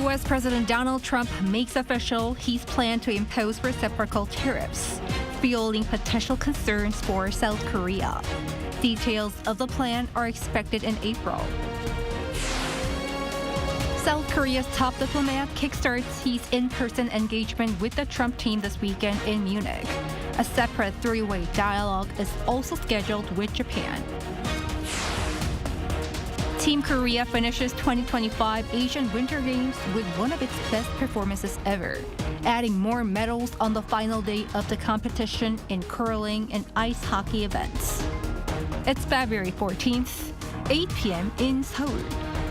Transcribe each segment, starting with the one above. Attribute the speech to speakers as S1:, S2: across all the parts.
S1: U.S. President Donald Trump makes official his plan to impose reciprocal tariffs, fueling potential concerns for South Korea. Details of the plan are expected in April. South Korea's top diplomat kickstarts his in-person engagement with the Trump team this weekend in Munich. A separate three-way dialogue is also scheduled with Japan. Team Korea finishes 2025 Asian Winter Games with one of its best performances ever, adding more medals on the final day of the competition in curling and ice hockey events. It's February 14th, 8 p.m. in Seoul.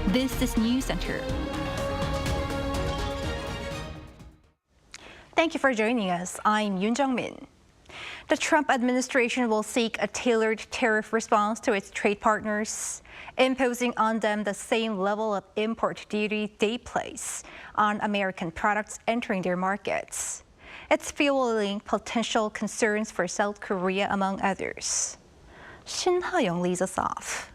S1: This is Newscenter. Thank you for joining us. I'm Yoon Jung-min. The Trump administration will seek a tailored tariff response to its trade partners, imposing on them the same level of import duty they place on American products entering their markets. It's fueling potential concerns for South Korea, among others. Shin Ha-young leads us off.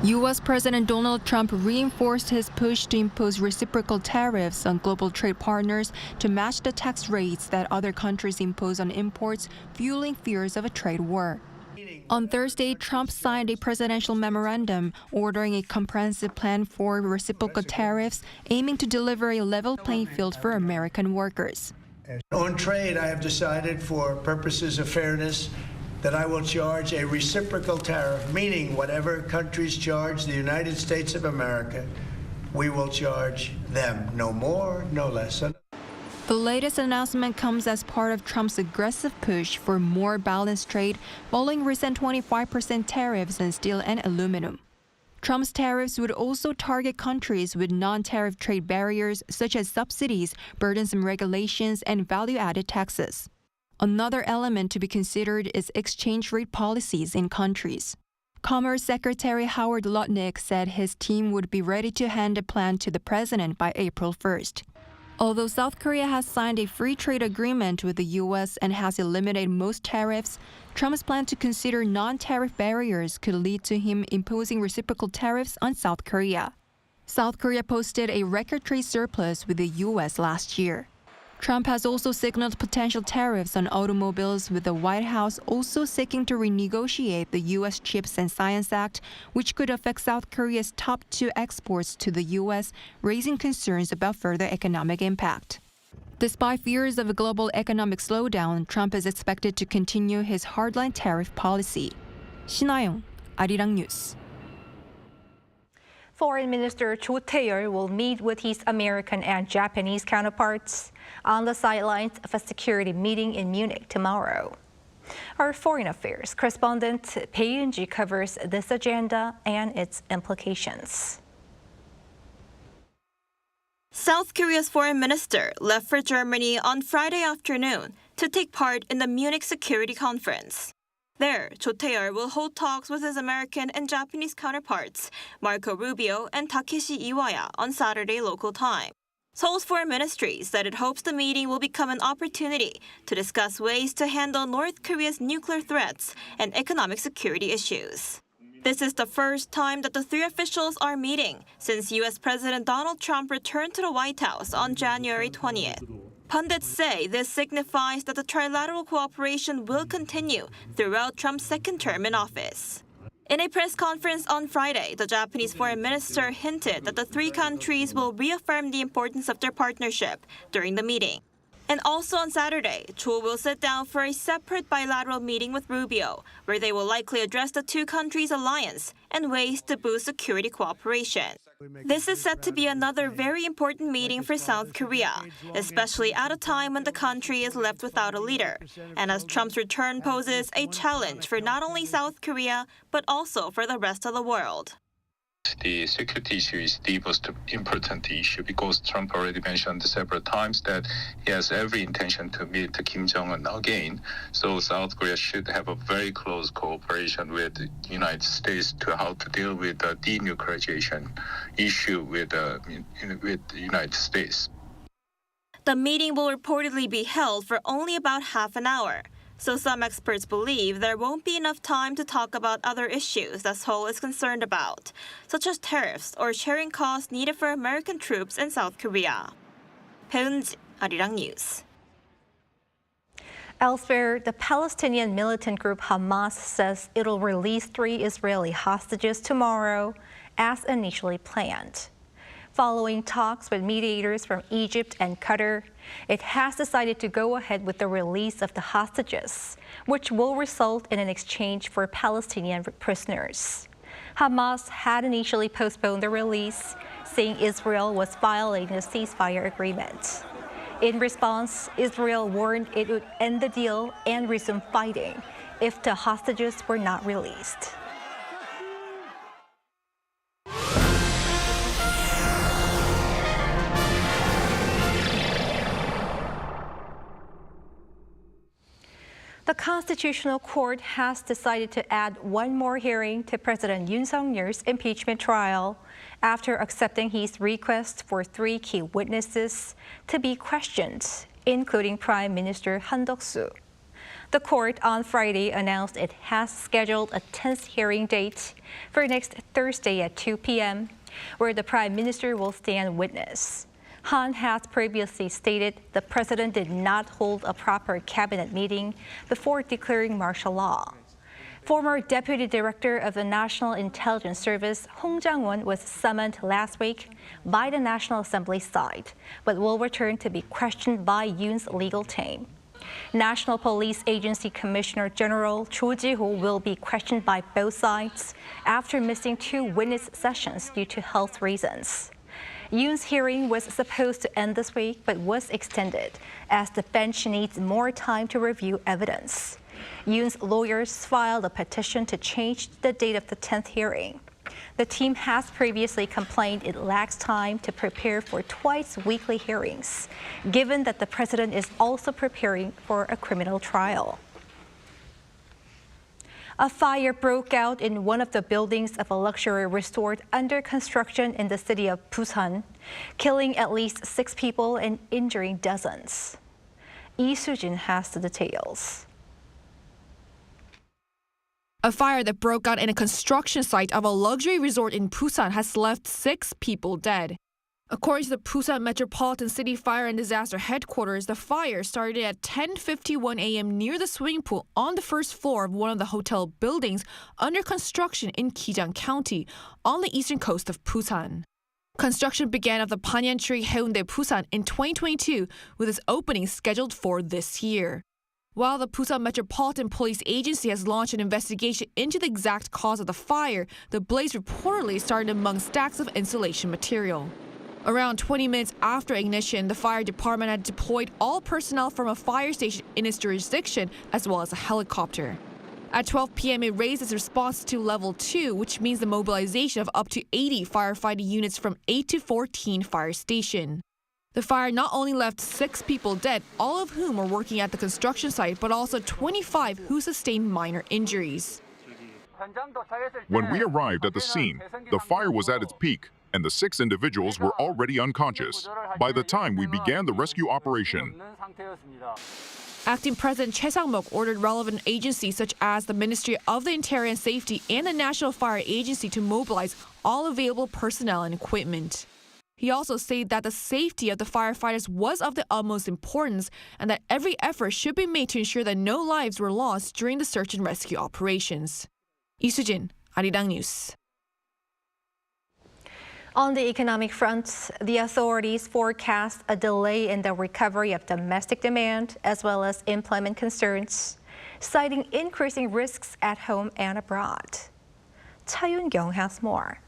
S2: U.S. President Donald Trump reinforced his push to impose reciprocal tariffs on global trade partners to match the tax rates that other countries impose on imports, fueling fears of a trade war. On Thursday, Trump signed a presidential memorandum ordering a comprehensive plan for reciprocal tariffs, aiming to deliver a level playing field for American workers.
S3: On trade, I have decided, for purposes of fairness, that I will charge a reciprocal tariff, meaning whatever countries charge the United States of America, we will charge them, no more, no less.
S2: The latest announcement comes as part of Trump's aggressive push for more balanced trade following recent 25% tariffs on steel and aluminum. Trump's tariffs would also target countries with non-tariff trade barriers such as subsidies, burdensome regulations, and value-added taxes. Another element to be considered is exchange rate policies in countries. Commerce Secretary Howard Lutnick said his team would be ready to hand a plan to the president by April 1st. Although South Korea has signed a free trade agreement with the U.S. and has eliminated most tariffs, Trump's plan to consider non-tariff barriers could lead to him imposing reciprocal tariffs on South Korea. South Korea posted a record trade surplus with the U.S. last year. Trump has also signaled potential tariffs on automobiles, with the White House also seeking to renegotiate the U.S. Chips and Science Act, which could affect South Korea's top two exports to the U.S., raising concerns about further economic impact. Despite fears of a global economic slowdown, Trump is expected to continue his hardline tariff policy. Shin Ha-young, Arirang News.
S1: Foreign Minister Cho Tae-yeol will meet with his American and Japanese counterparts on the sidelines of a security meeting in Munich tomorrow. Our foreign affairs correspondent Bae Eun-ji covers this agenda and its implications.
S4: South Korea's foreign minister left for Germany on Friday afternoon to take part in the Munich Security Conference. There, Cho Tae-yeol will hold talks with his American and Japanese counterparts, Marco Rubio and Takeshi Iwaya, on Saturday local time. Seoul's foreign ministry said it hopes the meeting will become an opportunity to discuss ways to handle North Korea's nuclear threats and economic security issues. This is the first time that the three officials are meeting since U.S. President Donald Trump returned to the White House on January 20th. Pundits say this signifies that the trilateral cooperation will continue throughout Trump's second term in office. In a press conference on Friday, the Japanese foreign minister hinted that the three countries will reaffirm the importance of their partnership during the meeting. And also on Saturday, Cho will sit down for a separate bilateral meeting with Rubio, where they will likely address the two countries' alliance and ways to boost security cooperation. This is set to be another very important meeting for South Korea, especially at a time when the country is left without a leader, and as Trump's return poses a challenge for not only South Korea, but also for the rest of the world.
S5: The security issue is the most important issue because Trump already mentioned several times that he has every intention to meet Kim Jong-un again. So South Korea should have a very close cooperation with the United States to how to deal with the denuclearization issue with the United States.
S4: The meeting will reportedly be held for only about half an hour. So some experts believe there won't be enough time to talk about other issues that Seoul is concerned about, such as tariffs or sharing costs needed for American troops in South Korea. Bae Eun-ji, Arirang News.
S1: Elsewhere, the Palestinian militant group Hamas says it'll release 3 Israeli hostages tomorrow, as initially planned. Following talks with mediators from Egypt and Qatar, it has decided to go ahead with the release of the hostages, which will result in an exchange for Palestinian prisoners. Hamas had initially postponed the release, saying Israel was violating the ceasefire agreement. In response, Israel warned it would end the deal and resume fighting if the hostages were not released. The Constitutional Court has decided to add one more hearing to President Yoon's impeachment trial after accepting his request for 3 key witnesses to be questioned, including Prime Minister Han Duck-soo. The court on Friday announced it has scheduled a 10th hearing date for next Thursday at 2 p.m., where the Prime Minister will stand witness. Han has previously stated the president did not hold a proper cabinet meeting before declaring martial law. Former Deputy Director of the National Intelligence Service, Hong Jang-won, was summoned last week by the National Assembly side, but will return to be questioned by Yoon's legal team. National Police Agency Commissioner General Cho Ji-ho will be questioned by both sides after missing 2 witness sessions due to health reasons. Yoon's hearing was supposed to end this week, but was extended as the bench needs more time to review evidence. Yoon's lawyers filed a petition to change the date of the 10th hearing. The team has previously complained it lacks time to prepare for twice-weekly hearings, given that the president is also preparing for a criminal trial. A fire broke out in one of the buildings of a luxury resort under construction in the city of Busan, killing at least 6 people and injuring dozens. Lee Soo-jin has the details.
S2: A fire that broke out in a construction site of a luxury resort in Busan has left 6 people dead. According to the Busan Metropolitan City Fire and Disaster Headquarters, the fire started at 10:51 a.m. near the swimming pool on the first floor of one of the hotel buildings under construction in Kijang County on the eastern coast of Busan. Construction began at the Panyan Tree Haeundae Busan in 2022, with its opening scheduled for this year.
S6: While the Busan Metropolitan Police Agency has launched an investigation into the exact cause of the fire, the blaze reportedly started among stacks of insulation material. Around 20 minutes after ignition, the fire department had deployed all personnel from a fire station in its jurisdiction, as well as a helicopter. At 12 p.m., it raised its response to level 2, which means the mobilization of up to 80 firefighting units from 8 to 14 fire stations. The fire not only left 6 people dead, all of whom were working at the construction site, but also 25 who sustained minor injuries.
S7: When we arrived at the scene, the fire was at its peak, and the 6 individuals were already unconscious by the time we began the rescue operation.
S6: Acting President Choi Sang-mok ordered relevant agencies such as the Ministry of the Interior and Safety and the National Fire Agency to mobilize all available personnel and equipment. He also said that the safety of the firefighters was of the utmost importance and that every effort should be made to ensure that no lives were lost during the search and rescue operations. 이수진, Arirang News.
S1: On the economic front, the authorities forecast a delay in the recovery of domestic demand as well as employment concerns, citing increasing risks at home and abroad. Cha Yoon-kyung has more.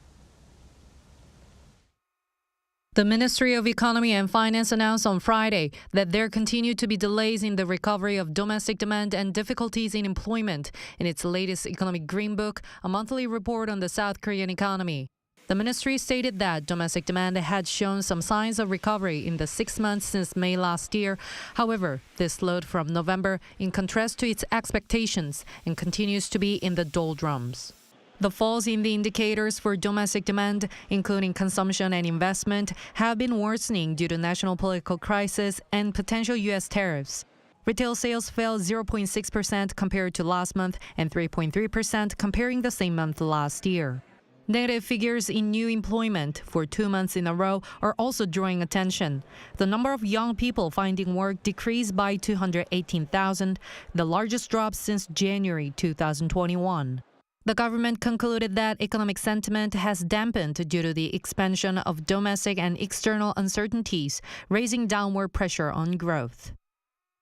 S8: The Ministry of Economy and Finance announced on Friday that there continue to be delays in the recovery of domestic demand and difficulties in employment in its latest Economic Green Book, a monthly report on the South Korean economy. The ministry stated that domestic demand had shown some signs of recovery in the 6 months since May last year. However, this slowed from November in contrast to its expectations and continues to be in the doldrums. The falls in the indicators for domestic demand, including consumption and investment, have been worsening due to national political crisis and potential U.S. tariffs. Retail sales fell 0.6% compared to last month and 3.3% comparing the same month last year. Negative figures in new employment for 2 months in a row are also drawing attention. The number of young people finding work decreased by 218,000, the largest drop since January 2021. The government concluded that economic sentiment has dampened due to the expansion of domestic and external uncertainties, raising downward pressure on growth.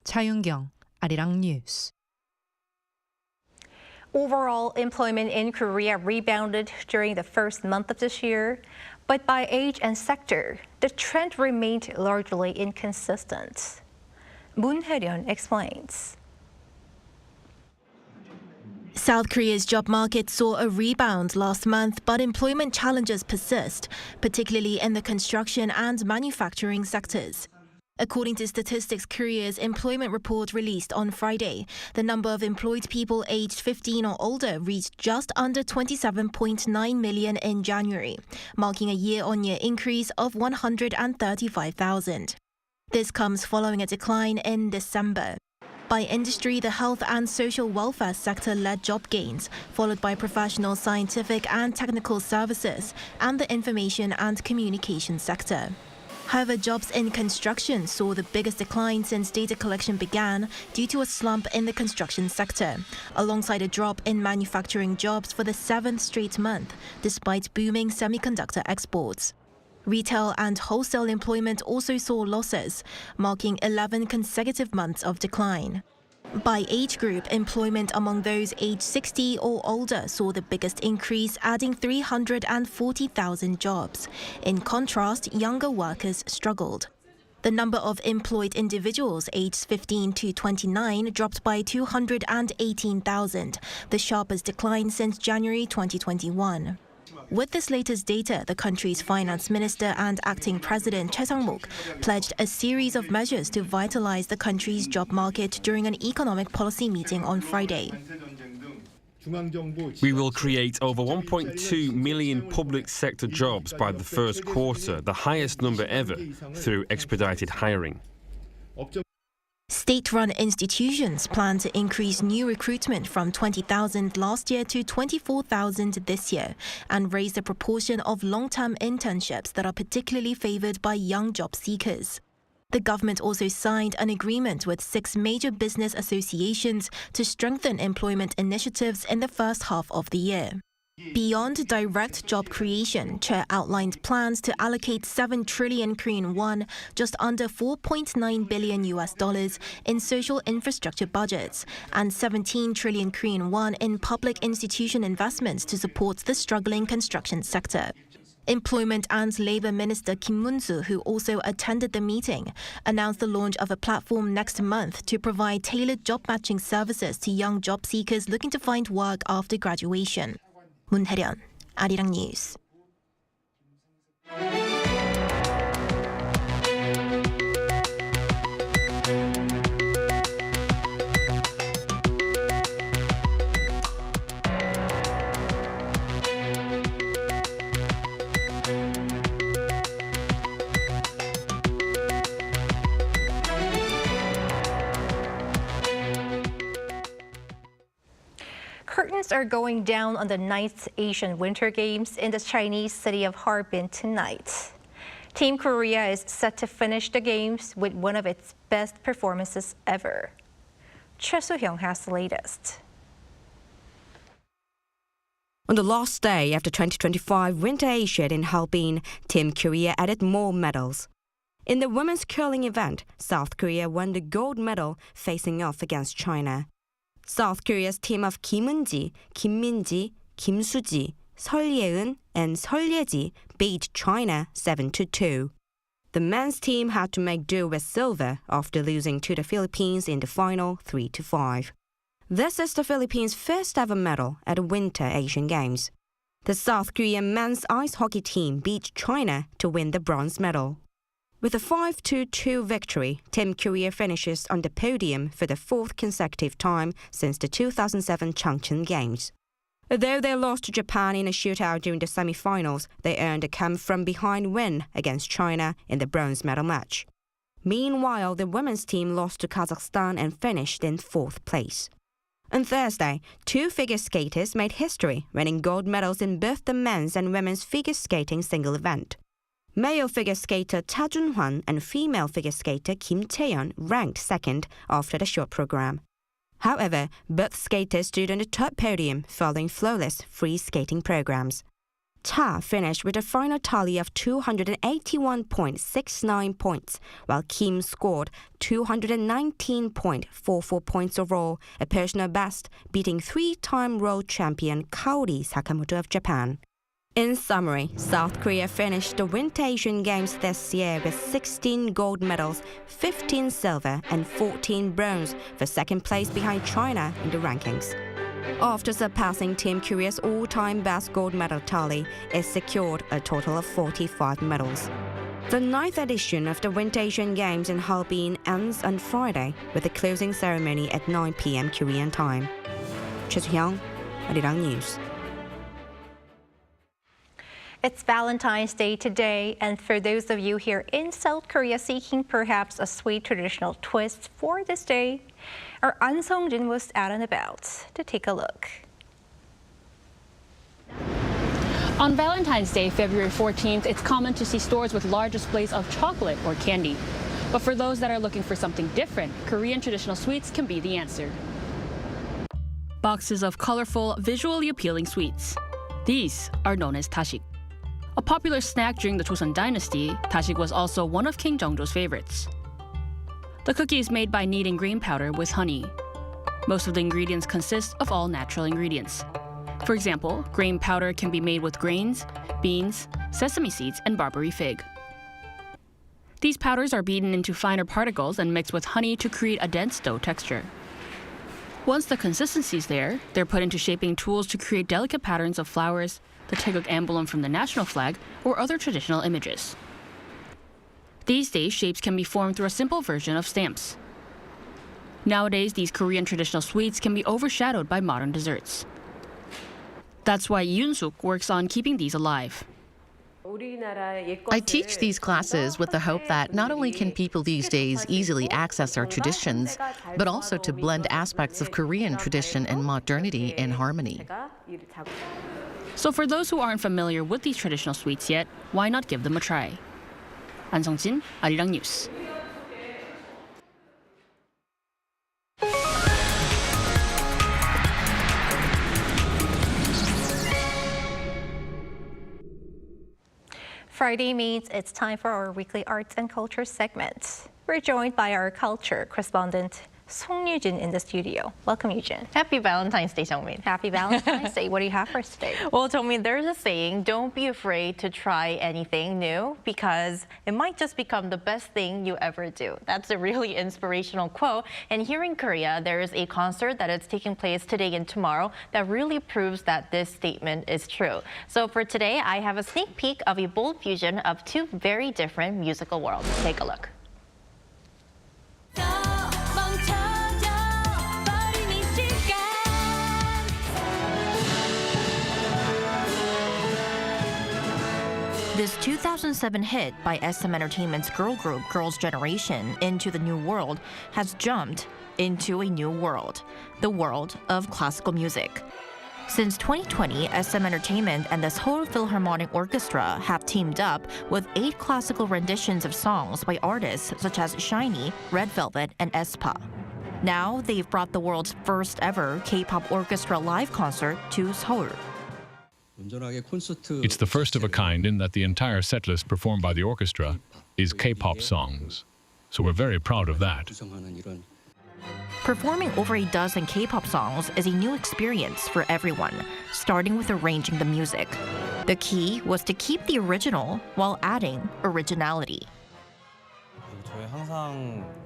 S8: Cha Yoon-kyung, Arirang News.
S1: Overall employment in Korea rebounded during the first month of this year, but by age and sector, the trend remained largely inconsistent. Moon Hae-ryun explains.
S9: South Korea's job market saw a rebound last month, but employment challenges persist, particularly in the construction and manufacturing sectors. According to Statistics Korea's employment report released on Friday, the number of employed people aged 15 or older reached just under 27.9 million in January, marking a year-on-year increase of 135,000. This comes following a decline in December. By industry, the health and social welfare sector led job gains, followed by professional, scientific and technical services and the information and communication sector. However, jobs in construction saw the biggest decline since data collection began due to a slump in the construction sector, alongside a drop in manufacturing jobs for the 7th straight month, despite booming semiconductor exports. Retail and wholesale employment also saw losses, marking 11 consecutive months of decline. By age group, employment among those aged 60 or older saw the biggest increase, adding 340,000 jobs. In contrast, younger workers struggled. The number of employed individuals aged 15 to 29 dropped by 218,000, the sharpest decline since January 2021. With this latest data, the country's finance minister and acting president Choi Sang-mok pledged a series of measures to vitalize the country's job market during an economic policy meeting on Friday.
S10: We will create over 1.2 million public sector jobs by the first quarter, the highest number ever, through expedited hiring.
S9: State-run institutions plan to increase new recruitment from 20,000 last year to 24,000 this year and raise the proportion of long-term internships that are particularly favored by young job seekers. The government also signed an agreement with 6 major business associations to strengthen employment initiatives in the first half of the year. Beyond direct job creation, Che outlined plans to allocate 7 trillion Korean won, just under $4.9 billion in social infrastructure budgets, and 17 trillion Korean won in public institution investments to support the struggling construction sector. Employment and Labour Minister Kim Mun-soo, who also attended the meeting, announced the launch of a platform next month to provide tailored job matching services to young job seekers looking to find work after graduation. 문혜련, Arirang News.
S1: Curtains are going down on the 9th Asian Winter Games in the Chinese city of Harbin tonight. Team Korea is set to finish the games with one of its best performances ever. Choi Soo-hyung has the latest.
S11: On the last day after 2025 Winter Asian in Harbin, Team Korea added more medals. In the women's curling event, South Korea won the gold medal facing off against China. South Korea's team of Kim Eun-ji, Kim Min-ji, Kim Soo-ji, Seol Ye-eun and Seol Ye-ji beat China 7-2. The men's team had to make do with silver after losing to the Philippines in the final 3-5. This is the Philippines' first ever medal at the Winter Asian Games. The South Korean men's ice hockey team beat China to win the bronze medal. With a 5-2 victory, Team Korea finishes on the podium for the 4th consecutive time since the 2007 Changchun Games. Although they lost to Japan in a shootout during the semi-finals, they earned a come-from-behind win against China in the bronze medal match. Meanwhile, the women's team lost to Kazakhstan and finished in 4th place. On Thursday, 2 figure skaters made history, winning gold medals in both the men's and women's figure skating single event. Male figure skater Ta Jun-hwan and female figure skater Kim Tae-yeon ranked second after the short program. However, both skaters stood on the top podium following flawless free skating programs. Ta finished with a final tally of 281.69 points, while Kim scored 219.44 points overall, a personal best, beating 3-time world champion Kaori Sakamoto of Japan. In summary, South Korea finished the Winter Asian Games this year with 16 gold medals, 15 silver and 14 bronze, for second place behind China in the rankings. After surpassing Team Korea's all-time best gold medal tally, it secured a total of 45 medals. The 9th edition of the Winter Asian Games in Harbin ends on Friday with a closing ceremony at 9 p.m. Korean time. Choi Soo-hyung, Arirang News.
S1: It's Valentine's Day today, and for those of you here in South Korea seeking perhaps a sweet traditional twist for this day, our An Sung-jin was out and about to take a look.
S12: On Valentine's Day, February 14th, it's common to see stores with large displays of chocolate or candy. But for those that are looking for something different, Korean traditional sweets can be the answer. Boxes of colorful, visually appealing sweets. These are known as Dasik. A popular snack during the Joseon dynasty, Dasik was also one of King Jeongjo's favorites. The cookie is made by kneading grain powder with honey. Most of the ingredients consist of all natural ingredients. For example, grain powder can be made with grains, beans, sesame seeds, and barberry fig. These powders are beaten into finer particles and mixed with honey to create a dense dough texture. Once the consistency is there, they're put into shaping tools to create delicate patterns of flowers, the Taeguk emblem from the national flag, or other traditional images. These days, shapes can be formed through a simple version of stamps. Nowadays, these Korean traditional sweets can be overshadowed by modern desserts. That's why Yoon-suk works on keeping these alive.
S13: I teach these classes with the hope that not only can people these days easily access our traditions, but also to blend aspects of Korean tradition and modernity in harmony.
S12: So for those who aren't familiar with these traditional sweets yet, why not give them a try? An Sung-jin, Arirang News.
S1: Friday means it's time for our weekly arts and culture segment. We're joined by our culture correspondent, Song Yujin, in the studio. Welcome, Yujin.
S14: Happy Valentine's Day, Jungmin.
S1: Happy Valentine's Day. What do you have for us today?
S14: Well, Jungmin, there's a saying, don't be afraid to try anything new because it might just become the best thing you ever do. That's a really inspirational quote. And here in Korea, there is a concert that is taking place today and tomorrow that really proves that this statement is true. So for today, I have a sneak peek of a bold fusion of two very different musical worlds. Take a look. This 2007 hit by SM Entertainment's girl group Girls' Generation, Into the New World, has jumped into a new world, the world of classical music. Since 2020, SM Entertainment and the Seoul Philharmonic Orchestra have teamed up with 8 classical renditions of songs by artists such as SHINee, Red Velvet, and aespa. Now they've brought the world's first ever K-pop orchestra live concert to Seoul.
S15: It's the first of a kind in that the entire setlist performed by the orchestra is K-pop songs. So we're very proud of that.
S14: Performing over a dozen K-pop songs is a new experience for everyone, starting with arranging the music. The key was to keep the original while adding originality.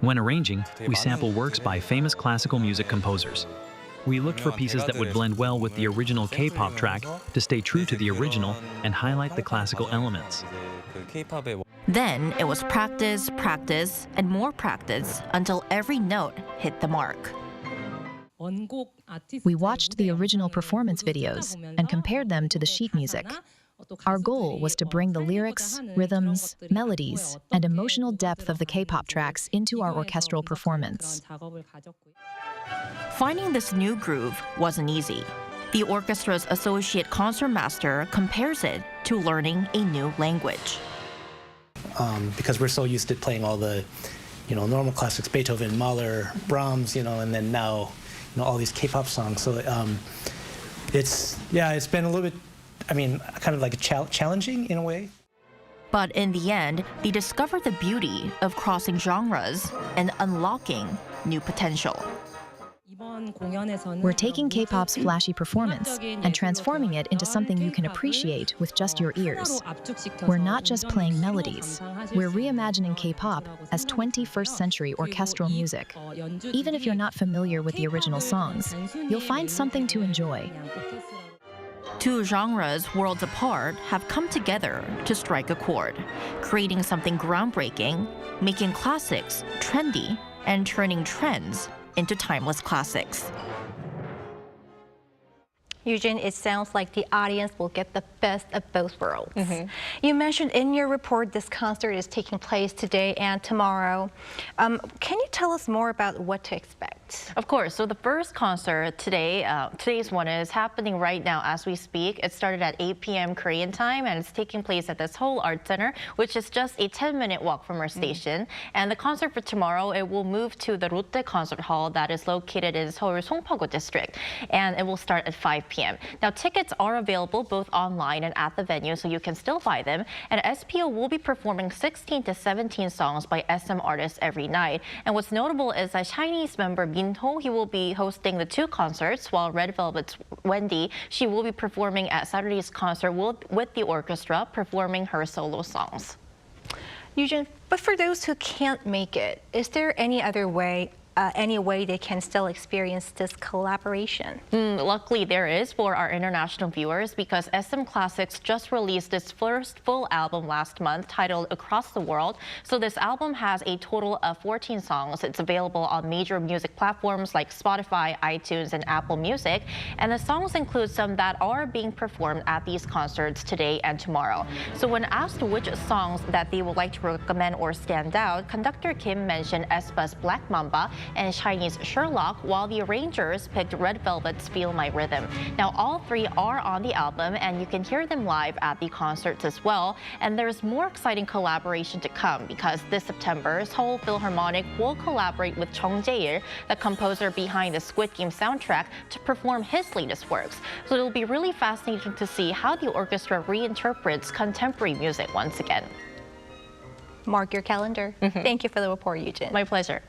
S16: When arranging, we sample works by famous classical music composers. We looked for pieces that would blend well with the original K-pop track to stay true to the original and highlight the classical elements.
S14: Then it was practice, practice, and more practice until every note hit the mark.
S17: We watched the original performance videos and compared them to the sheet music. Our goal was to bring the lyrics, rhythms, melodies, and emotional depth of the K-pop tracks into our orchestral performance.
S14: Finding this new groove wasn't easy. The orchestra's associate concertmaster compares it to learning a new language.
S18: Because we're so used to playing all the, normal classics, Beethoven, Mahler, Brahms, and then now, all these K-pop songs. So it's been a little bit, kind of like challenging in a way.
S14: But in the end, they discovered the beauty of crossing genres and unlocking new potential.
S17: We're taking K-pop's flashy performance and transforming it into something you can appreciate with just your ears. We're not just playing melodies. We're reimagining K-pop as 21st century orchestral music. Even if you're not familiar with the original songs, you'll find something to enjoy.
S14: Two genres worlds apart have come together to strike a chord, creating something groundbreaking, making classics trendy, and turning trends into timeless classics.
S1: Yujin, it sounds like the audience will get the best of both worlds. You mentioned in your report this concert is taking place today and tomorrow. Can you tell us more about what to expect?
S14: Of course. So the first concert today, today's one is happening right now as we speak. It started at 8 p.m. Korean time and it's taking place at the Seoul Art Center, which is just a 10-minute walk from our station. And the concert for tomorrow, it will move to the Lotte Concert Hall that is located in Seoul's Songpogo district. And it will start at 5 p.m. Now, tickets are available both online and at the venue, so you can still buy them. And SPO will be performing 16 to 17 songs by SM artists every night. And what's notable is that SHINee's member Minho, he will be hosting the 2 concerts, while Red Velvet's Wendy, she will be performing at Saturday's concert with the orchestra, performing her solo songs.
S1: Yujin, but for those who can't make it, is there any other way they can still experience this collaboration?
S14: Luckily, there is for our international viewers because SM Classics just released its first full album last month titled Across the World. So this album has a total of 14 songs. It's available on major music platforms like Spotify, iTunes, and Apple Music. And the songs include some that are being performed at these concerts today and tomorrow. So when asked which songs that they would like to recommend or stand out, conductor Kim mentioned aespa's Black Mamba and Chinese Sherlock, while the arrangers picked Red Velvet's Feel My Rhythm. Now, all three are on the album, and you can hear them live at the concerts as well. And there's more exciting collaboration to come because this September, Seoul Philharmonic will collaborate with Chung Jae-il, the composer behind the Squid Game soundtrack, to perform his latest works. So it'll be really fascinating to see how the orchestra reinterprets contemporary music once again.
S1: Mark your calendar. Thank you for the report, Eugene.
S14: My pleasure.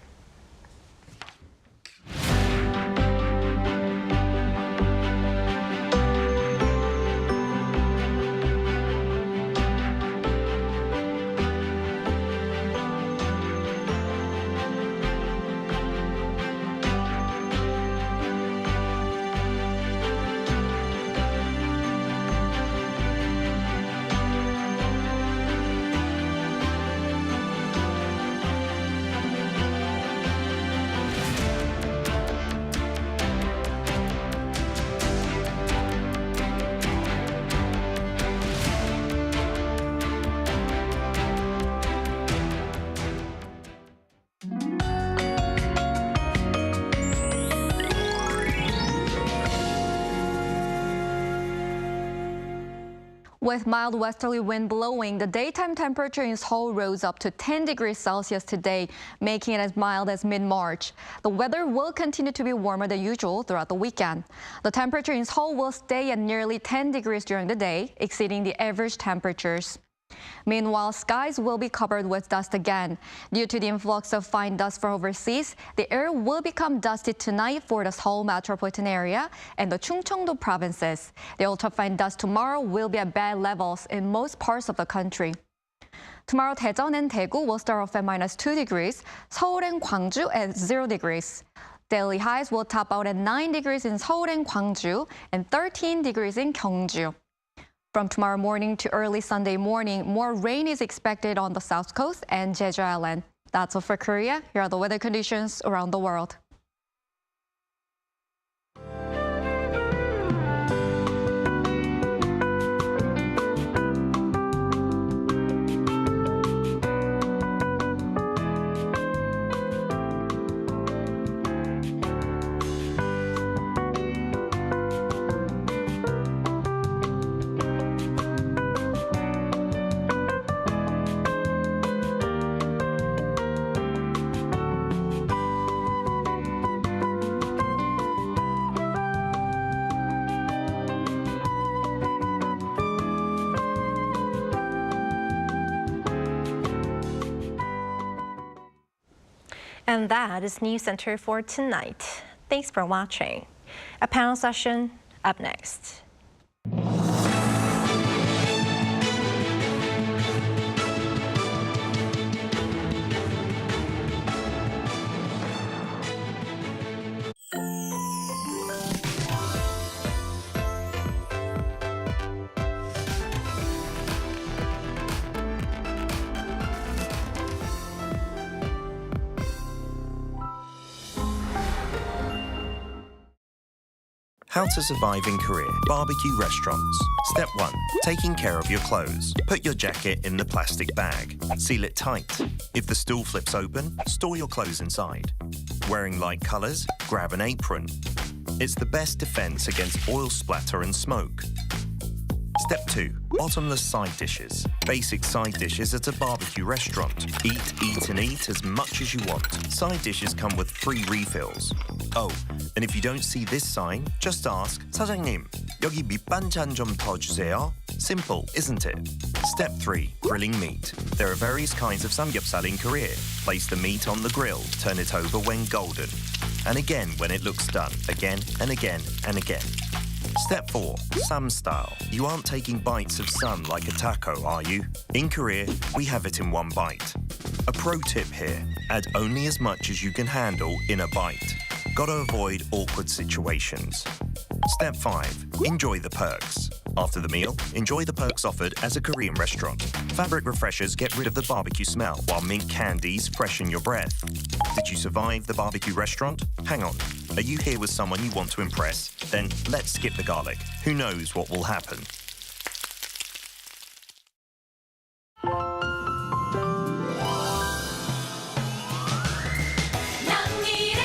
S19: With mild westerly wind blowing, the daytime temperature in Seoul rose up to 10 degrees Celsius today, making it as mild as mid-March. The weather will continue to be warmer than usual throughout the weekend. The temperature in Seoul will stay at nearly 10 degrees during the day, exceeding the average temperatures. Meanwhile, skies will be covered with dust again. Due to the influx of fine dust from overseas, the air will become dusty tonight for the Seoul metropolitan area and the Chungcheongdo provinces. The ultrafine dust tomorrow will be at bad levels in most parts of the country. Tomorrow, Daejeon and Daegu will start off at -2 degrees, Seoul and Gwangju at 0 degrees. Daily highs will top out at 9 degrees in Seoul and Gwangju and 13 degrees in Gyeongju. From tomorrow morning to early Sunday morning, more rain is expected on the south coast and Jeju Island. That's all for Korea. Here are the weather conditions around the world.
S1: And that is Newscenter for tonight. Thanks for watching. A panel session up next.
S20: How to survive in Korea. Barbecue restaurants. Step 1. Taking care of your clothes. Put your jacket in the plastic bag. Seal it tight. If the stool flips open, store your clothes inside. Wearing light colors? Grab an apron. It's the best defense against oil splatter and smoke. Step 2. Bottomless side dishes. Basic side dishes at a barbecue restaurant. Eat, and eat as much as you want. Side dishes come with free refills. Oh, and if you don't see this sign, just ask, 사장님, 여기 밑반찬 좀 더 주세요. Simple, isn't it? Step 3. Grilling meat. There are various kinds of samgyeopsal in Korea. Place the meat on the grill. Turn it over when golden. And again when it looks done. Again and again and again. Step 4. Sam style. You aren't taking bites of sam like a taco, are you? In Korea, we have it in one bite. A pro tip here. Add only as much as you can handle in a bite. Gotta avoid awkward situations. Step 5. Enjoy the perks. After the meal, enjoy the perks offered as a Korean restaurant. Fabric refreshers get rid of the barbecue smell, while mint candies freshen your breath. Did you survive the barbecue restaurant? Hang on. Are you here with someone you want to impress? Then let's skip the garlic. Who knows what will happen?
S21: 남미의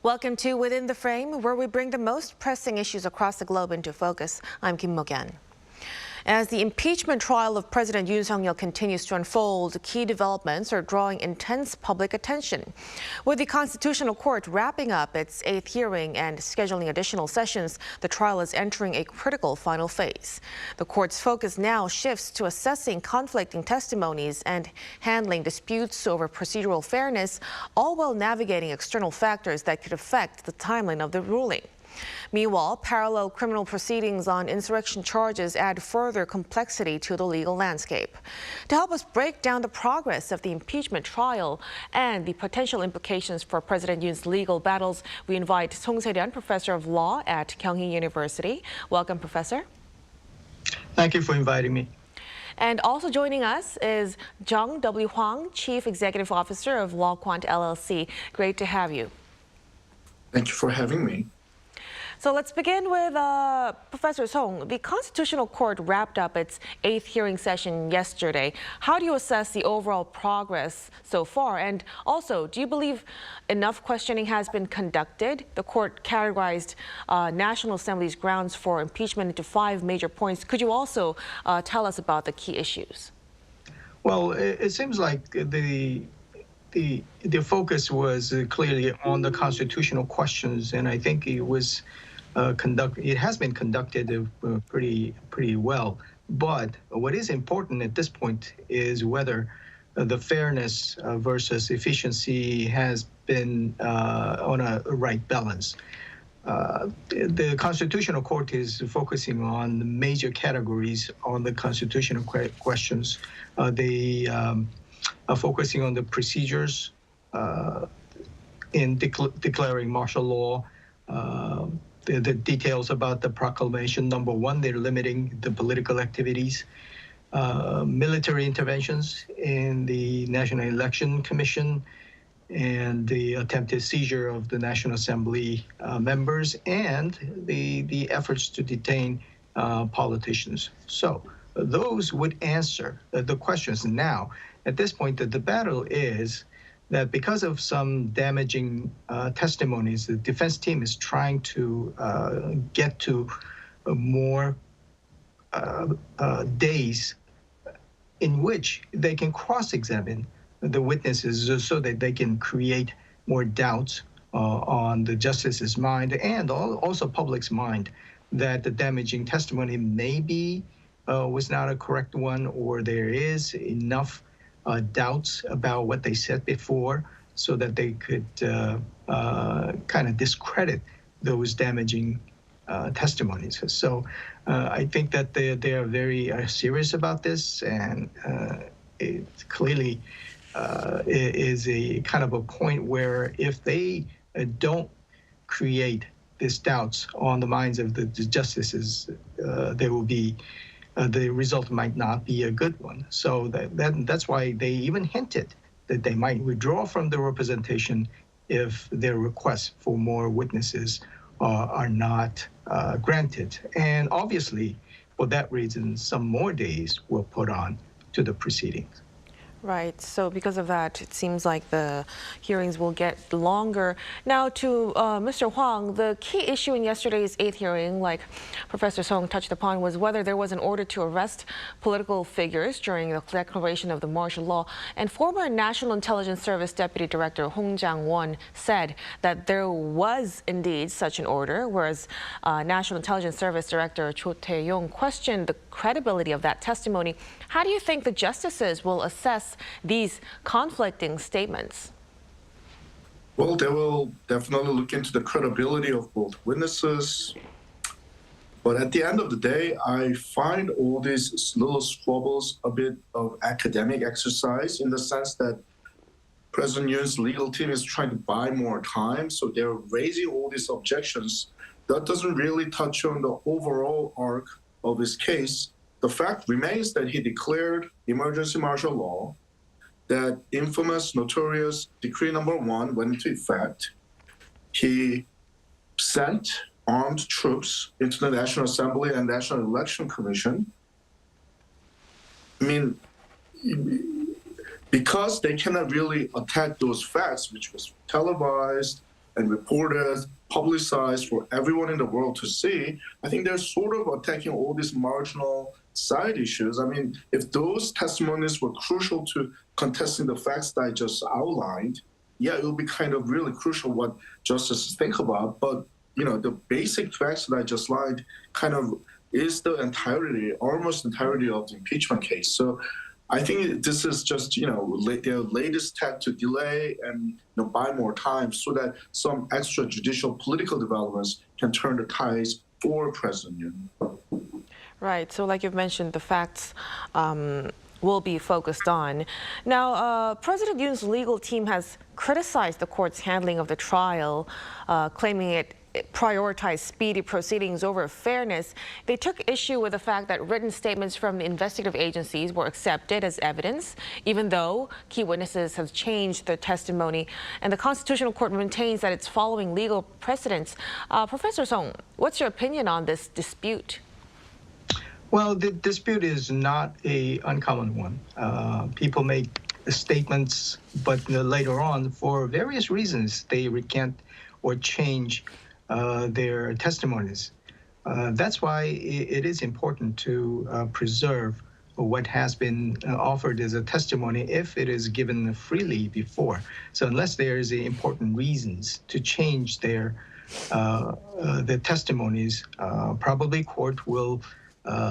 S21: Welcome to Within the Frame, where we bring the most pressing issues across the globe into focus. I'm Kim Mo-kyan. As the impeachment trial of President Yoon continues to unfold, key developments are drawing intense public attention. With the Constitutional Court wrapping up its 8th hearing and scheduling additional sessions, the trial is entering a critical final phase. The court's focus now shifts to assessing conflicting testimonies and handling disputes over procedural fairness, all while navigating external factors that could affect the timeline of the ruling. Meanwhile, parallel criminal proceedings on insurrection charges add further complexity to the legal landscape. To help us break down the progress of the impeachment trial and the potential implications for President Yoon's legal battles, we invite Song Se-ryun, professor of law at Kyunghee University. Welcome, Professor.
S22: Thank you for inviting me.
S21: And also joining us is Jung W. Hwang, Chief Executive Officer of LawQuant LLC. Great to have you.
S22: Thank you for having me.
S21: So let's begin with Professor Song. The Constitutional Court wrapped up its 8th hearing session yesterday. How do you assess the overall progress so far? And also, do you believe enough questioning has been conducted? The court categorized National Assembly's grounds for impeachment into 5 major points. Could you also tell us about the key issues?
S22: Well, it seems like the focus was clearly on the constitutional questions, and I think it was it has been conducted pretty well. But what is important at this point is whether the fairness versus efficiency has been on a right balance. The Constitutional Court is focusing on the major categories on the constitutional questions. They are focusing on the procedures in declaring martial law, the details about the proclamation. Number one, they're limiting the political activities, military interventions in the National Election Commission, and the attempted seizure of the National Assembly members, and the efforts to detain politicians. So those would answer the questions. Now, at this point, the battle is that because of some damaging testimonies, the defense team is trying to get to more days in which they can cross-examine the witnesses so that they can create more doubts on the justice's mind and also public's mind that the damaging testimony maybe was not a correct one, or there is enough doubts about what they said before so that they could kind of discredit those damaging testimonies. So I think that they are very serious about this, and it clearly is a kind of a point where if they don't create these doubts on the minds of the justices, there will be the result might not be a good one. So that's why they even hinted that they might withdraw from the representation if their requests for more witnesses are not granted. And obviously, for that reason, some more days were put on to the proceedings.
S21: Right. So because of that, it seems like the hearings will get longer. Now to Mr. Hwang, the key issue in yesterday's 8th hearing, like Professor Song touched upon, was whether there was an order to arrest political figures during the declaration of the martial law. And former National Intelligence Service Deputy Director Hong Jang-won said that there was indeed such an order, whereas National Intelligence Service Director Cho Tae-yong questioned the credibility of that testimony. How do you think the justices will assess these conflicting statements?
S22: Well, they will definitely look into the credibility of both witnesses. But at the end of the day, I find all these little squabbles a bit of academic exercise, in the sense that President Yoon's legal team is trying to buy more time. So they're raising all these objections. That doesn't really touch on the overall arc of his case. The fact remains that he declared emergency martial law, that infamous, notorious Decree Number 1 went into effect. He sent armed troops into the National Assembly and National Election Commission. I mean, because they cannot really attack those facts, which was televised,
S3: and reported, publicized for everyone in the world to see, I think they're sort of attacking all these marginal side issues. I mean, if those testimonies were crucial to contesting the facts that I just outlined, yeah, it would be kind of really crucial what justices think about. But, you know, the basic facts that I just outlined kind of is the entirety, almost entirety of the impeachment case. So I think this is just, you know, their latest tack to delay and, you know, buy more time so that some extrajudicial political developments can turn the tides for President Yoon.
S21: Right. So like you've mentioned, the facts will be focused on. Now, President Yoon's legal team has criticized the court's handling of the trial, claiming it prioritized speedy proceedings over fairness. They took issue with the fact that written statements from the investigative agencies were accepted as evidence, even though key witnesses have changed their testimony. And the Constitutional Court maintains that it's following legal precedents. Professor Song, what's your opinion on this dispute?
S22: Well, the dispute is not an uncommon one. People make statements, but later on, for various reasons, they recant or change their testimonies. That's why it is important to preserve what has been offered as a testimony if it is given freely before. So unless there is important reasons to change the testimonies, probably court will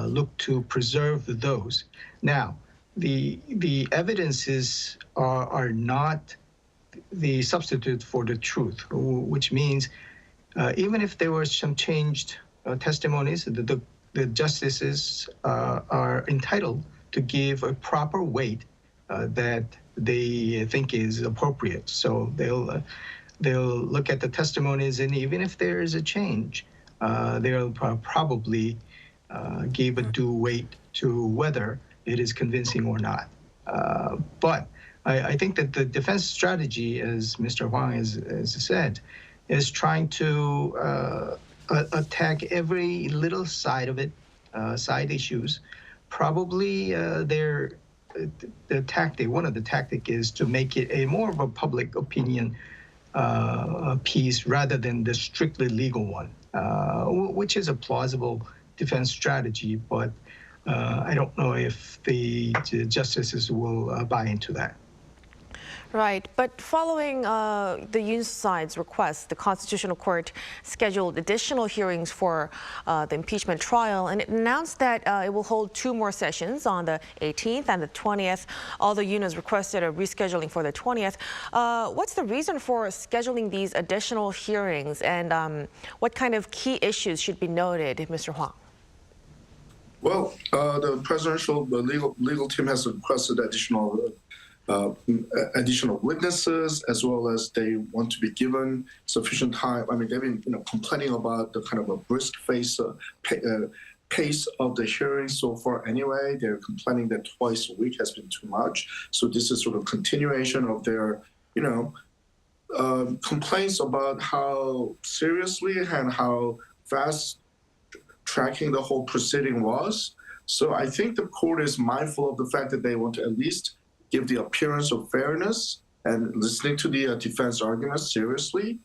S22: look to preserve those. Now, the evidences are not the substitute for the truth, which means even if there were some changed testimonies, the justices are entitled to give a proper weight that they think is appropriate. So they'll look at the testimonies, and even if there is a change, they'll probably give a due weight to whether it is convincing or not. But I think that the defense strategy, as Mr. Hwang has said, is trying to attack every little side of it, side issues. Probably one of the tactics is to make it a more of a public opinion piece rather than the strictly legal one, which is a plausible defense strategy, but I don't know if the justices will buy into that.
S21: Right, but following the Yoon side's request, the Constitutional Court scheduled additional hearings for the impeachment trial, and it announced that it will hold 2 more sessions on the 18th and the 20th. Although Yoon has requested a rescheduling for the 20th. What's the reason for scheduling these additional hearings, and what kind of key issues should be noted, Mr. Hwang?
S3: Well, the legal team has requested additional witnesses, as well as they want to be given sufficient time. I mean, they've been complaining about the kind of a brisk pace of the hearings so far anyway. They're complaining that twice a week has been too much. So this is sort of continuation of their, complaints about how seriously and how fast tracking the whole proceeding was. So I think the court is mindful of the fact that they want to at least give the appearance of fairness and listening to the defense arguments seriously.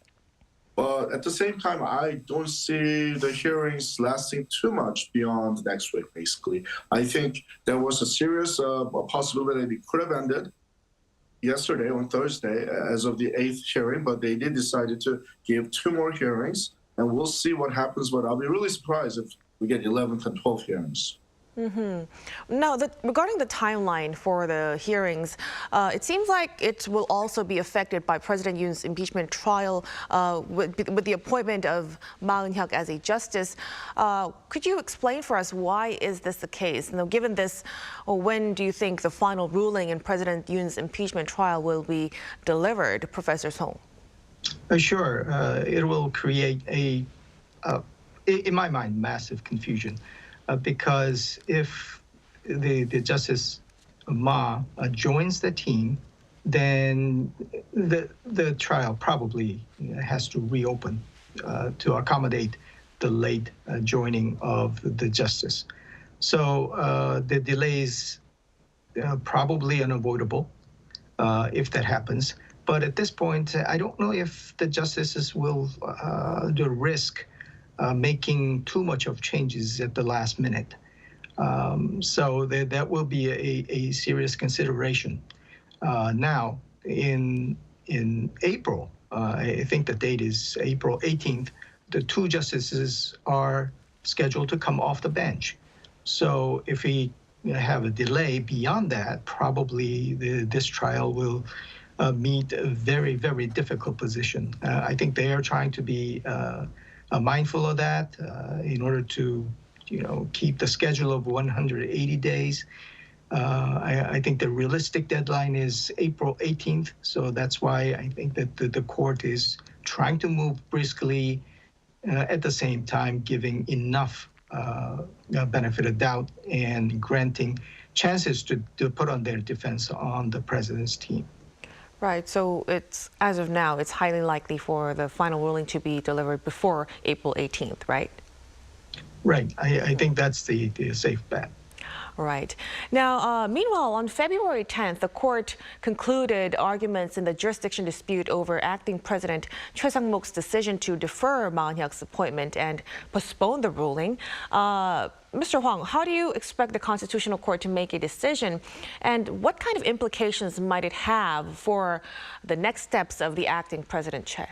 S3: But at the same time, I don't see the hearings lasting too much beyond next week, basically. I think there was a serious possibility that it could have ended yesterday on Thursday as of the 8th hearing, but they did decide to give 2 more hearings, and we'll see what happens. But I'll be really surprised if we get 11th and 12th hearings.
S21: Now, regarding the timeline for the hearings, it seems like it will also be affected by President Yoon's impeachment trial with the appointment of Ma Eun-hyuk as a justice. Could you explain for us why is this the case? Now, given this, when do you think the final ruling in President Yoon's impeachment trial will be delivered, Professor Song?
S22: Sure. It will create in my mind, massive confusion. Because if the Justice Ma joins the team, then the trial probably has to reopen to accommodate the late joining of the justice. So the delays probably unavoidable if that happens. But at this point, I don't know if the justices will risk making too much of changes at the last minute. So that will be a serious consideration. Now, in April, I think the date is April 18th, the two justices are scheduled to come off the bench. So if we have a delay beyond that, probably this trial will meet a very, very difficult position. I think they are trying to be mindful of that in order to, keep the schedule of 180 days. I think the realistic deadline is April 18th, so that's why I think that the court is trying to move briskly, at the same time giving enough benefit of doubt and granting chances to put on their defense on the president's team.
S21: Right, so it's, as of now, it's highly likely for the final ruling to be delivered before April 18th, right?
S22: Right, I think that's the safe bet.
S21: Right. Now, meanwhile, on February 10th, the court concluded arguments in the jurisdiction dispute over acting President Choi Sang-mok's decision to defer Ma Eun-hyuk's appointment and postpone the ruling. Mr. Hwang, how do you expect the Constitutional Court to make a decision, and what kind of implications might it have for the next steps of the acting President Choi?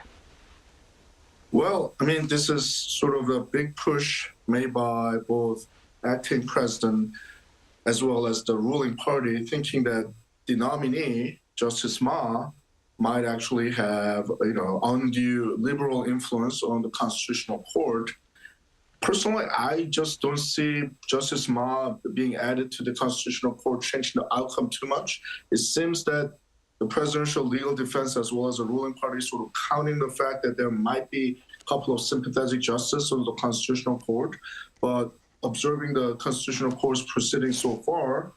S3: Well, I mean, this is sort of a big push made by both acting president as well as the ruling party, thinking that the nominee, Justice Ma, might actually have, undue liberal influence on the Constitutional Court. Personally, I just don't see Justice Ma being added to the Constitutional Court changing the outcome too much. It seems that the presidential legal defense as well as the ruling party sort of counting the fact that there might be a couple of sympathetic justices on the Constitutional Court, but observing the Constitutional Court's proceedings so far,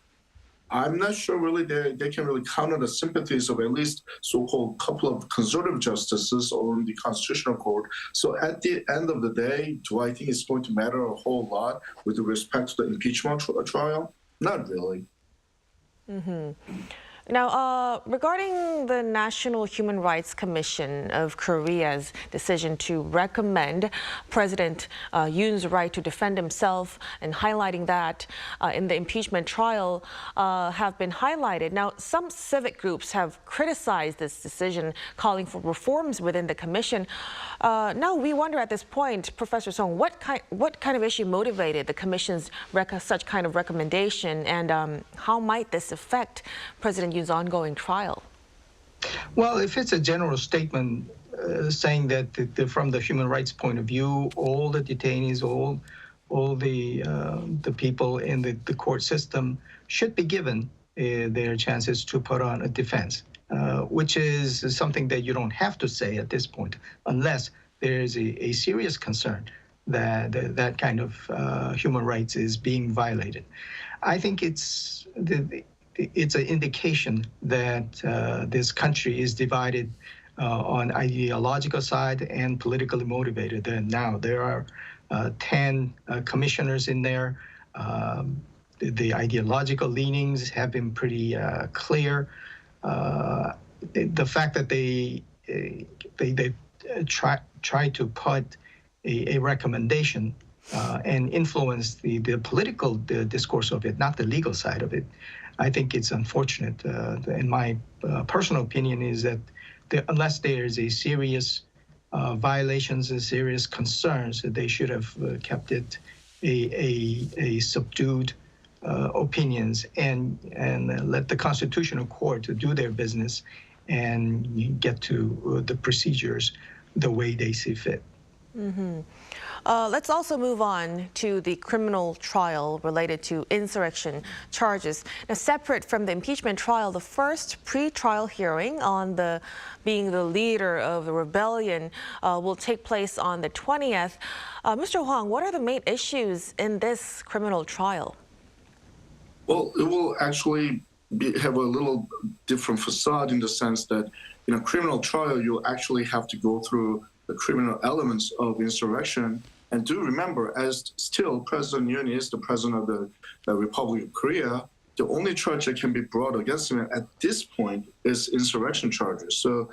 S3: I'm not sure really they can really count on the sympathies of at least so-called couple of conservative justices on the Constitutional Court. So at the end of the day, do I think it's going to matter a whole lot with respect to the impeachment trial? Not really.
S21: Mm-hmm. Now, regarding the National Human Rights Commission of Korea's decision to recommend President Yoon's right to defend himself and highlighting that in the impeachment trial have been highlighted. Now, some civic groups have criticized this decision, calling for reforms within the commission. Now, we wonder at this point, Professor Song, what kind of issue motivated the commission's such kind of recommendation, and how might this affect President Yoon's ongoing trial?
S22: Well, if it's a general statement saying that from the human rights point of view, all the detainees, all the people in the court system should be given their chances to put on a defense, which is something that you don't have to say at this point, unless there is a serious concern that that kind of human rights is being violated. I think it's an indication that this country is divided on ideological side and politically motivated. And now there are 10 commissioners in there. The ideological leanings have been pretty clear. The fact that they try to put a recommendation and influence the political discourse of it, not the legal side of it, I think it's unfortunate. And my personal opinion is that unless there is a serious violations and serious concerns, they should have kept it a subdued opinions and let the Constitutional Court do their business and get to the procedures the way they see fit.
S21: Mm-hmm. Let's also move on to the criminal trial related to insurrection charges. Now, separate from the impeachment trial, the first pre-trial hearing on being the leader of the rebellion will take place on the 20th. Mr. Hwang, what are the main issues in this criminal trial?
S3: Well, it will actually have a little different facade in the sense that in a criminal trial, you actually have to go through the criminal elements of insurrection. And do remember, as still President Yoon is the president of the Republic of Korea, the only charge that can be brought against him at this point is insurrection charges. So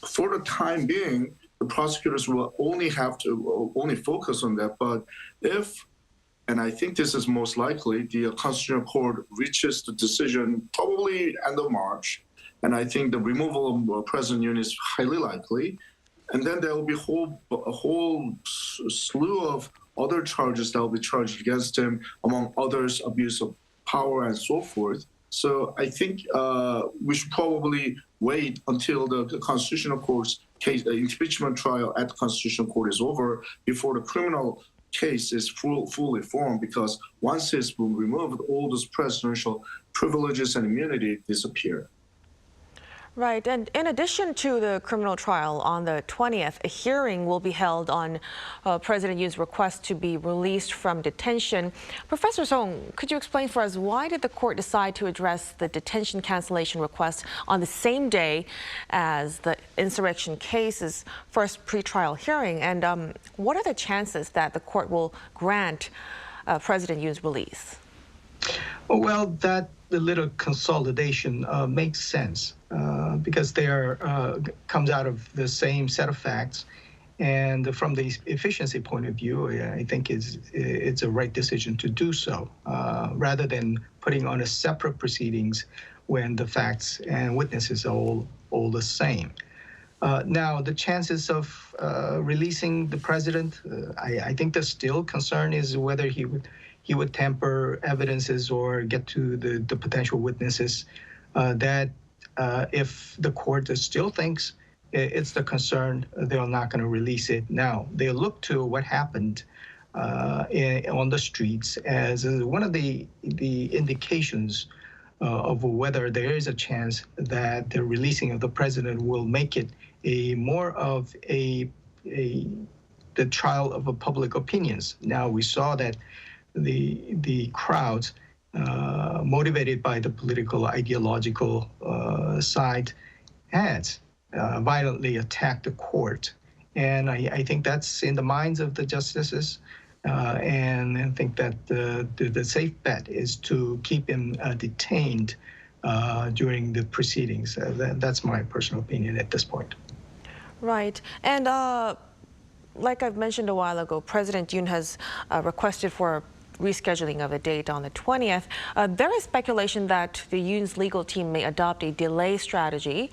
S3: for the time being, the prosecutors will only focus on that. But if, and I think this is most likely, the Constitutional Court reaches the decision probably end of March, and I think the removal of President Yoon is highly likely, and then there will be a whole slew of other charges that will be charged against him, among others, abuse of power and so forth. So I think we should probably wait until the Constitutional Court's case, the impeachment trial at the Constitutional Court is over before the criminal case is fully formed, because once it's been removed, all those presidential privileges and immunity disappear.
S21: Right, and in addition to the criminal trial on the 20th, a hearing will be held on President Yoon's request to be released from detention. Professor Song, could you explain for us why did the court decide to address the detention cancellation request on the same day as the insurrection case's first pretrial hearing? And what are the chances that the court will grant President Yoon's release?
S22: Well, that the little consolidation makes sense because they comes out of the same set of facts, and from the efficiency point of view, I think it's a right decision to do so, rather than putting on a separate proceedings when the facts and witnesses are all the same. Now, the chances of releasing the president, I think the still concern is whether he would tamper evidences or get to the potential witnesses. That if the court still thinks it's the concern, they're not going to release it now. They look to what happened on the streets as one of the indications of whether there is a chance that the releasing of the president will make it more of the trial of public opinions. Now, we saw that the crowds, motivated by the political ideological side, had violently attacked the court. And I think that's in the minds of the justices. And I think that the safe bet is to keep him detained during the proceedings. That's my personal opinion at this point. Right. And like I've mentioned a while ago, President Yoon has requested for rescheduling of a date on the 20th. There is speculation that the Yoon's legal team may adopt a delay strategy,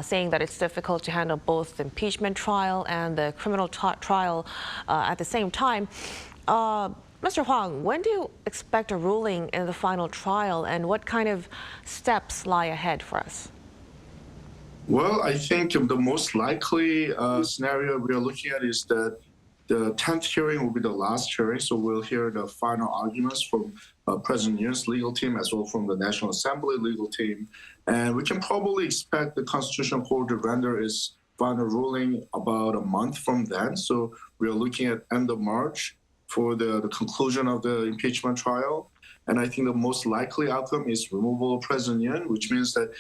S22: saying that it's difficult to handle both the impeachment trial and the criminal trial at the same time. Mr. Hwang, when do you expect a ruling in the final trial, and what kind of steps lie ahead for us?
S3: Well, I think the most likely scenario we are looking at is that the 10th hearing will be the last hearing, so we'll hear the final arguments from President Yoon's legal team as well from the National Assembly legal team. And we can probably expect the Constitutional Court to render its final ruling about a month from then. So we're looking at end of March for the conclusion of the impeachment trial. And I think the most likely outcome is removal of President Yoon, which means that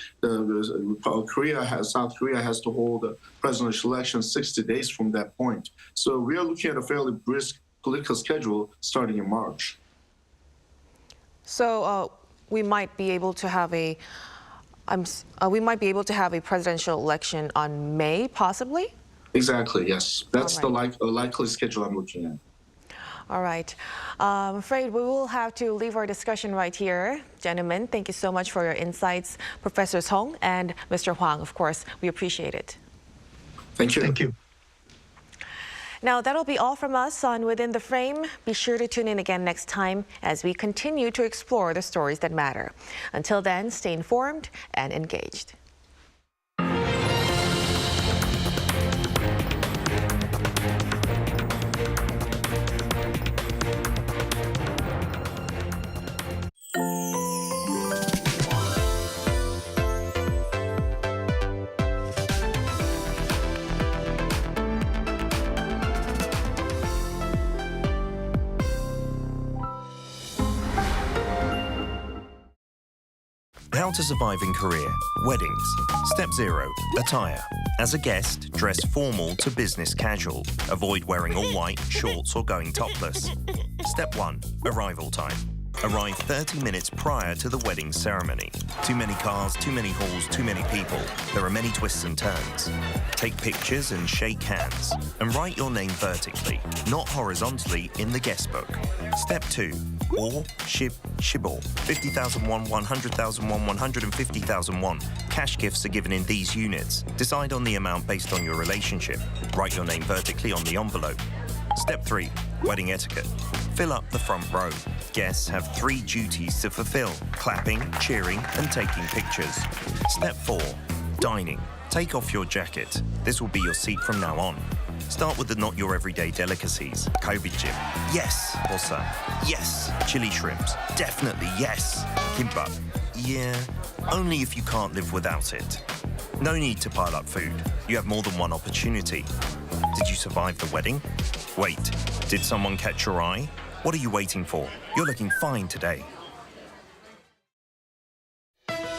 S3: South Korea has to hold a presidential election 60 days from that point. So we are looking at a fairly brisk political schedule starting in March.
S21: So we might be able to have a presidential election on May, possibly?
S3: Exactly, yes. That's the likely schedule I'm looking at.
S21: All right. I'm afraid we will have to leave our discussion right here. Gentlemen, thank you so much for your insights. Professor Song and Mr. Hwang, of course, we appreciate it.
S3: Thank you.
S22: Thank you.
S21: Now, that'll be all from us on Within the Frame. Be sure to tune in again next time as we continue to explore the stories that matter. Until then, stay informed and engaged.
S20: How to survive in Korea. Weddings. Step 0. Attire. As a guest, dress formal to business casual. Avoid wearing all white, shorts or going topless. Step 1. Arrival time. Arrive 30 minutes prior to the wedding ceremony. Too many cars, too many halls, too many people. There are many twists and turns. Take pictures and shake hands. And write your name vertically, not horizontally, in the guest book. Step 2. Or, shibor. 50,000 won, 100,000 won, 150,000 won. Cash gifts are given in these units. Decide on the amount based on your relationship. Write your name vertically on the envelope. Step 3. Wedding etiquette. Fill up the front row. Guests have 3 duties to fulfill: clapping, cheering, and taking pictures. Step 4. Dining. Take off your jacket. This will be your seat from now on. Start with the not your everyday delicacies. Gov't. Yes. Bosan. Yes. Chili shrimps. Definitely yes. Kimbap. Yeah. Only if you can't live without it. No need to pile up food. You have more than one opportunity. Did you survive the wedding? Wait, did someone catch your eye? What are you waiting for? You're looking fine today.